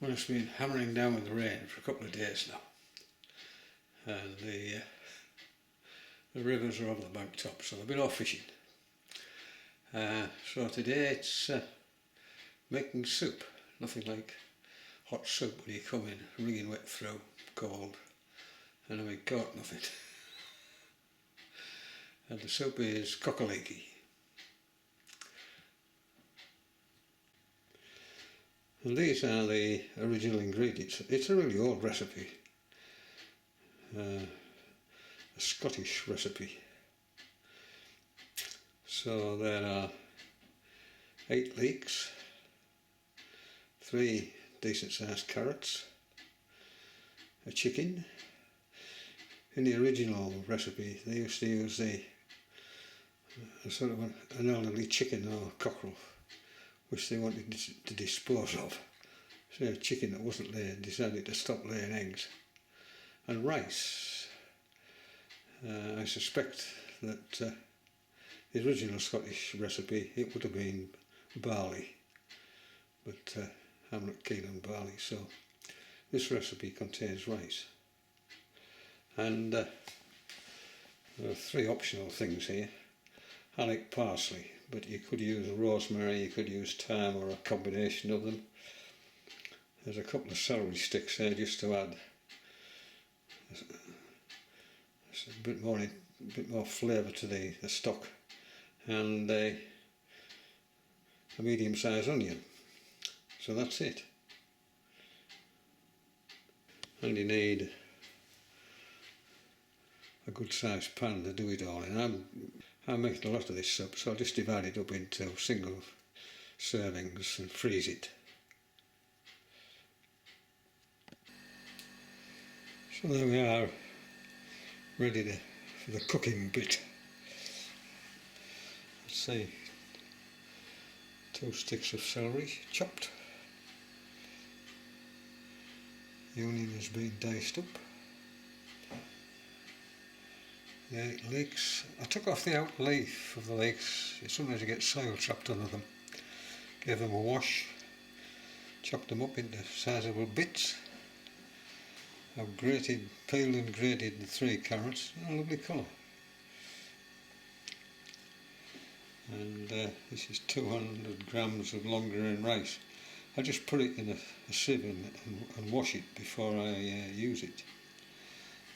Well, it's been hammering down with rain for a couple of days now, and the rivers are over the bank top, so they've been off fishing. So today it's making soup. Nothing like hot soup when you come in wringing wet through, cold, and having caught nothing. And the soup is cock-a-leekie. And these are the original ingredients. It's a really old recipe, a Scottish recipe. So there are 8 leeks, 3 decent sized carrots, a chicken. In the original recipe they used to use a sort of an elderly chicken or cockerel which they wanted to dispose of. So a chicken that wasn't laying decided to stop laying eggs. And rice. I suspect that the original Scottish recipe, it would have been barley, but I'm not keen on barley, so this recipe contains rice. And there are 3 optional things here. I like parsley, but you could use rosemary, you could use thyme, or a combination of them. There's a couple of celery sticks there just to add a bit more flavour to the stock, and a medium-sized onion. So that's it. And you need a good sized pan to do it all in. I'm making a lot of this soup, so I'll just divide it up into single servings and freeze it. So there we are, ready for the cooking bit. Let's see, 2 sticks of celery chopped. The onion has been diced up. The 8 leeks. I took off the outer leaf of the leeks. Sometimes you get soil trapped under them. Gave them a wash. Chopped them up into sizable bits. I've peeled and grated the 3 carrots. A lovely colour. And this is 200 grams of long grain rice. I just put it in a sieve and wash it before I use it.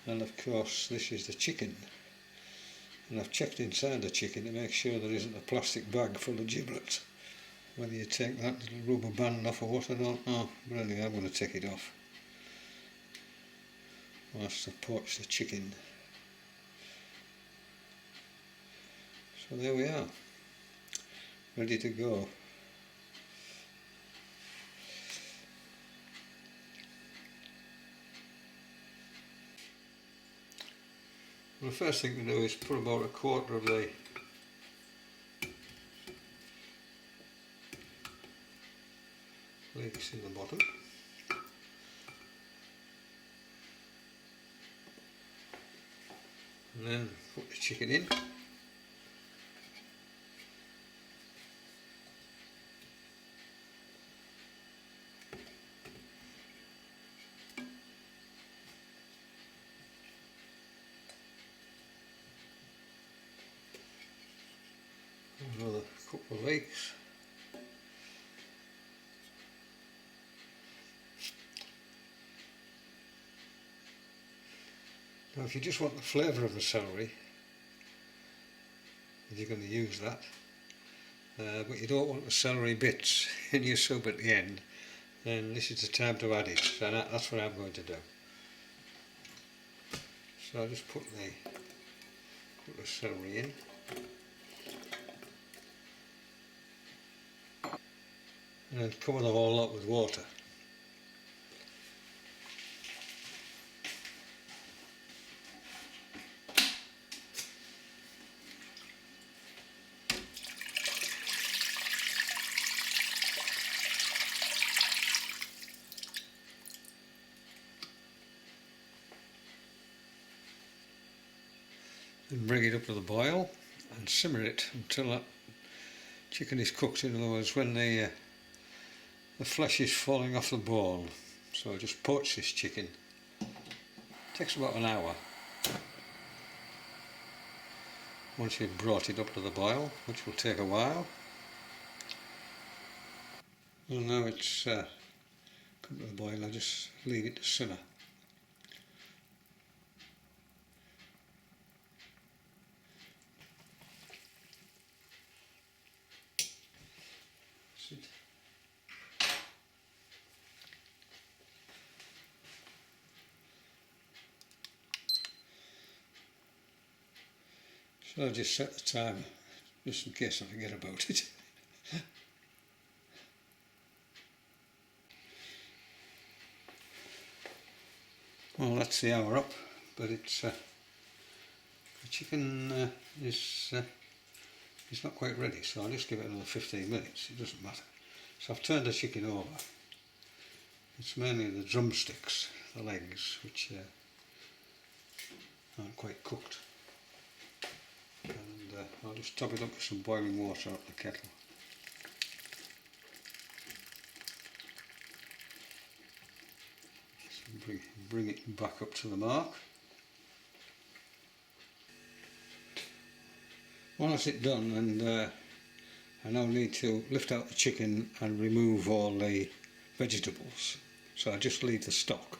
And of course this is the chicken. And I've checked inside the chicken to make sure there isn't a plastic bag full of giblets. Whether you take that little rubber band off or what, I don't know. But anyway, I'm going to take it off whilst I poach the chicken. So there we are, ready to go. Well, the first thing to do is put about 1/4 of the leeks in the bottom. And then put the chicken in. Another couple of leeks. Now if you just want the flavour of the celery, you're going to use that, but you don't want the celery bits in your soup at the end, then this is the time to add it, and that's what I'm going to do. So I'll just put the celery in. And then cover the whole lot with water. And bring it up to the boil and simmer it until that chicken is cooked. In other words, when the the flesh is falling off the bone, so I just poach this chicken. Takes about an hour. Once you've brought it up to the boil, which will take a while. Well, now it's come to the boil, I just leave it to simmer. So I just set the timer, just in case I forget about it. Well, that's the hour up, but it's the chicken is not quite ready, so I'll just give it another 15 minutes, it doesn't matter. So I've turned the chicken over. It's mainly the drumsticks, the legs, which aren't quite cooked. And I'll just top it up with some boiling water out the kettle. So bring it back up to the mark. Well, that's it done, and I now need to lift out the chicken and remove all the vegetables. So I just leave the stock.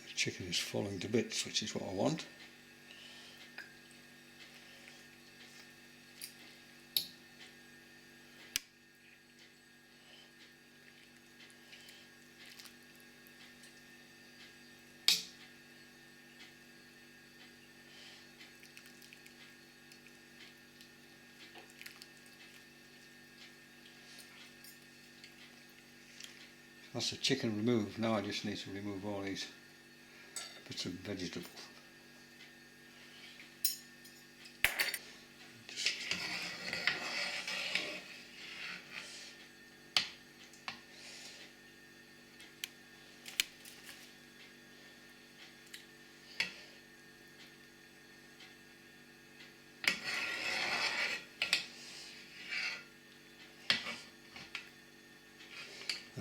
The chicken is falling to bits, which is what I want. That's the chicken removed. Now I just need to remove all these bits of vegetable.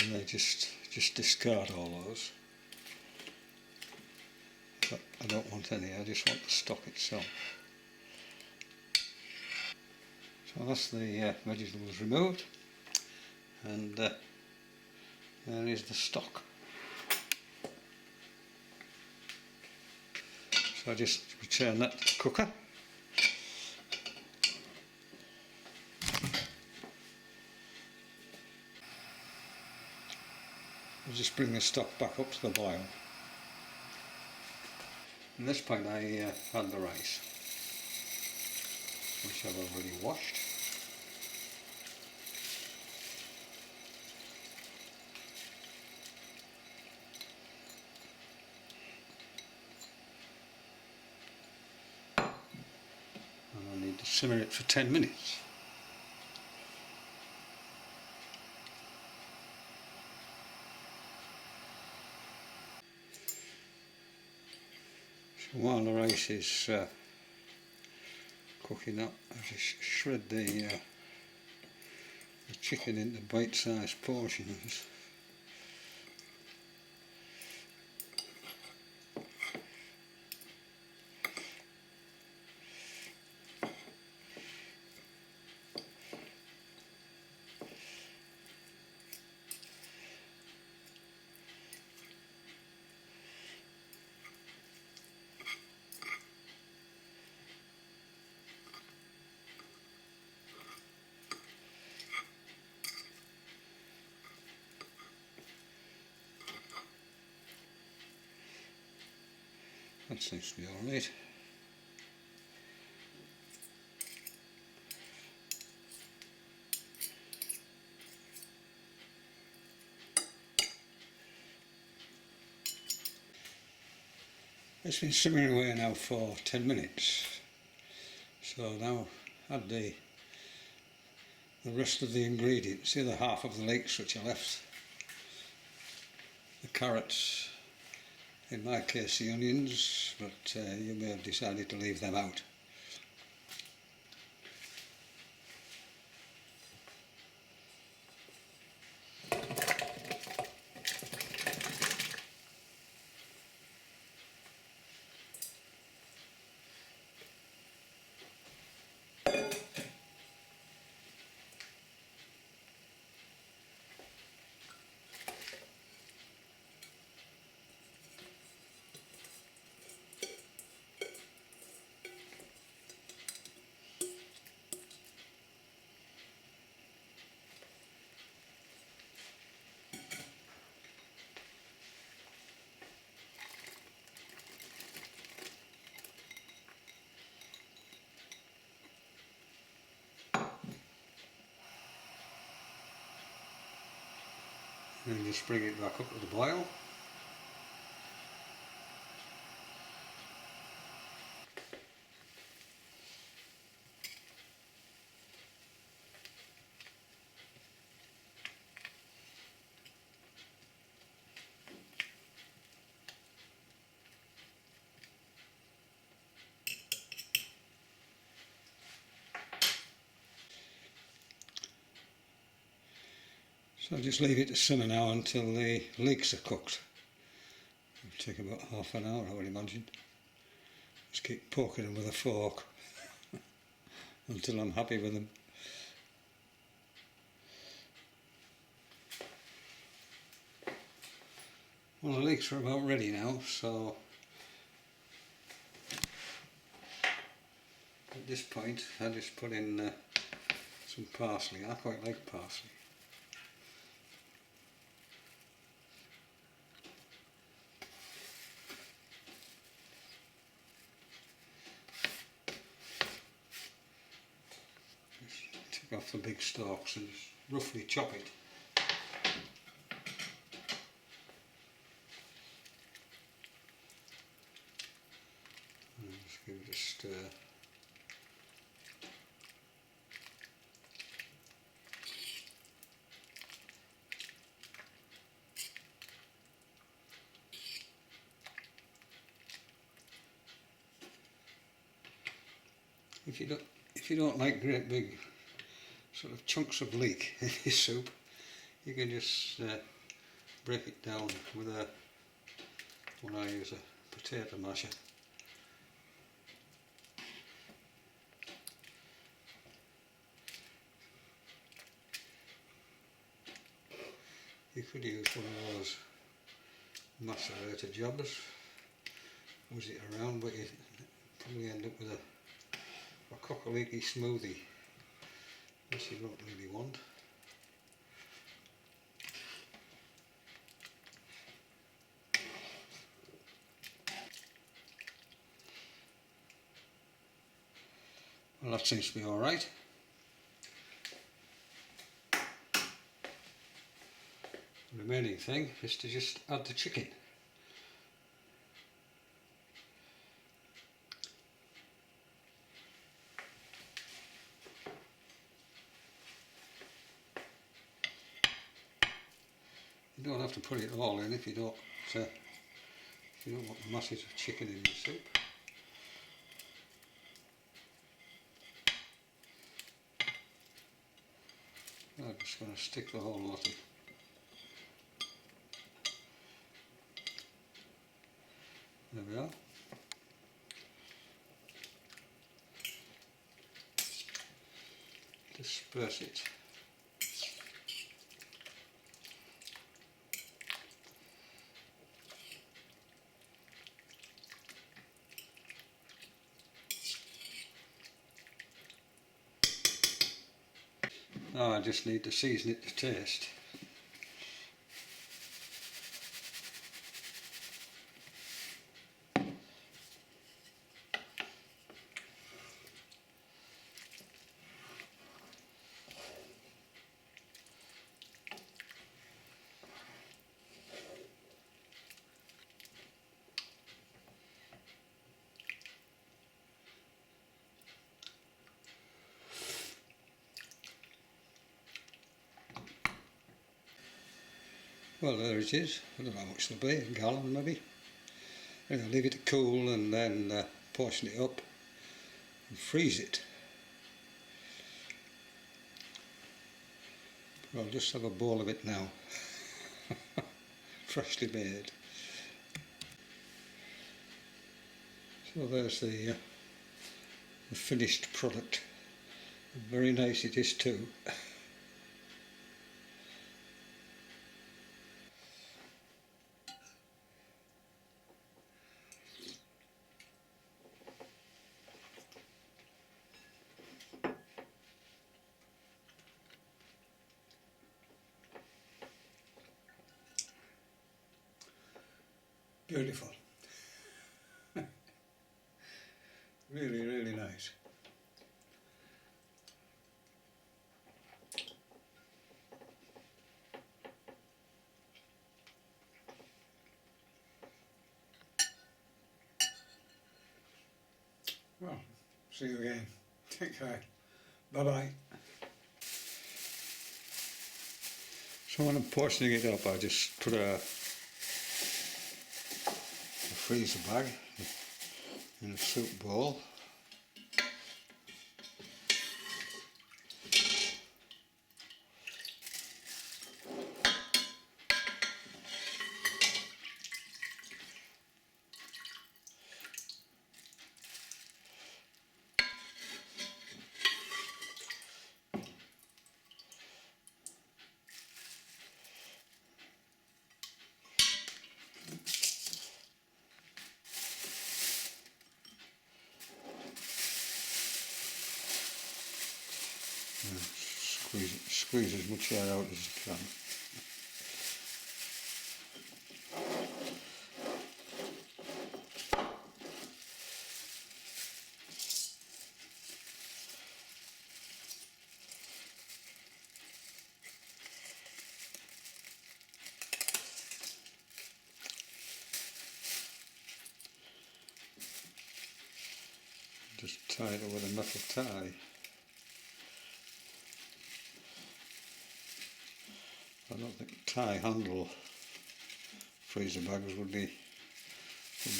And they just discard all those. But I don't want any, I just want the stock itself. So that's the vegetables removed, and there is the stock. So I just return that to the cooker. I'll just bring the stock back up to the boil. At this point I add the rice, which I've already washed. And I need to simmer it for 10 minutes. So while the rice is cooking up, I just shred the chicken into bite-sized portions. That seems to be alright. It's been simmering away now for 10 minutes. So now add the rest of the ingredients, the other half of the leeks which I left, the carrots in my case the onions, but you may have decided to leave them out. And just bring it back up to the boil. So just leave it to simmer now until the leeks are cooked. It'll take about half an hour, I would imagine. Just keep poking them with a fork until I'm happy with them. Well, the leeks are about ready now, so at this point I just put in some parsley. I quite like parsley. Take off the big stalks and just roughly chop it. And just give it a stir. If you don't like great big sort of chunks of leek in your soup, you can just break it down with when I use a potato masher. You could use one of those macerator jobbers, whiz it around, but you probably end up with a cock-a-leekie smoothie, which you don't really want. Well, that seems to be alright. The remaining thing is to just add the chicken. You don't have to put it all in if you don't want masses of chicken in your soup. I'm just going to stick the whole lot in. There we are. Disperse it. Now I just need to season it to taste. Well, there it is. I don't know how much there'll be, a gallon maybe. leave it to cool and then portion it up and freeze it. I'll just have a bowl of it now, freshly made. So there's the finished product. Very nice it is too. Beautiful. Really, really nice. Well, see you again. Take care. Bye-bye. So when I'm portioning it up, I just put a freezer bag in a soup bowl. Squeeze as much air out as you can. Just tie it with a metal tie. I don't think tie handle freezer bags would be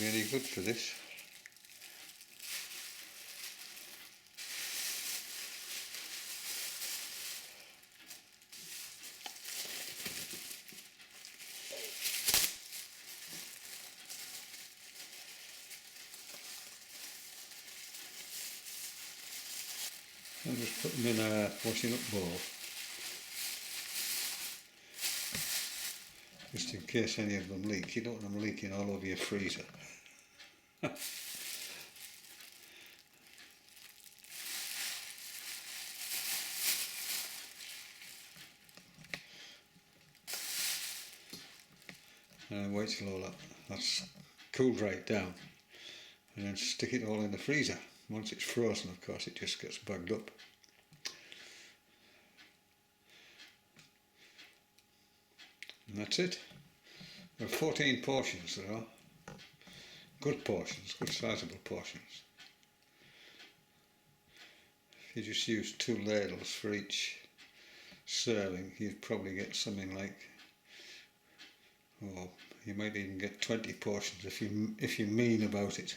any good for this. I'll just put them in a washing up bowl, just in case any of them leak. You don't want them leaking all over your freezer. And wait till all that's cooled right down, and then stick it all in the freezer. Once it's frozen, of course, it just gets bagged up. And that's it. There are 14 portions there are. Good portions, good sizable portions. If you just use 2 ladles for each serving, you'd probably get something like, oh, you might even get 20 portions if you mean about it.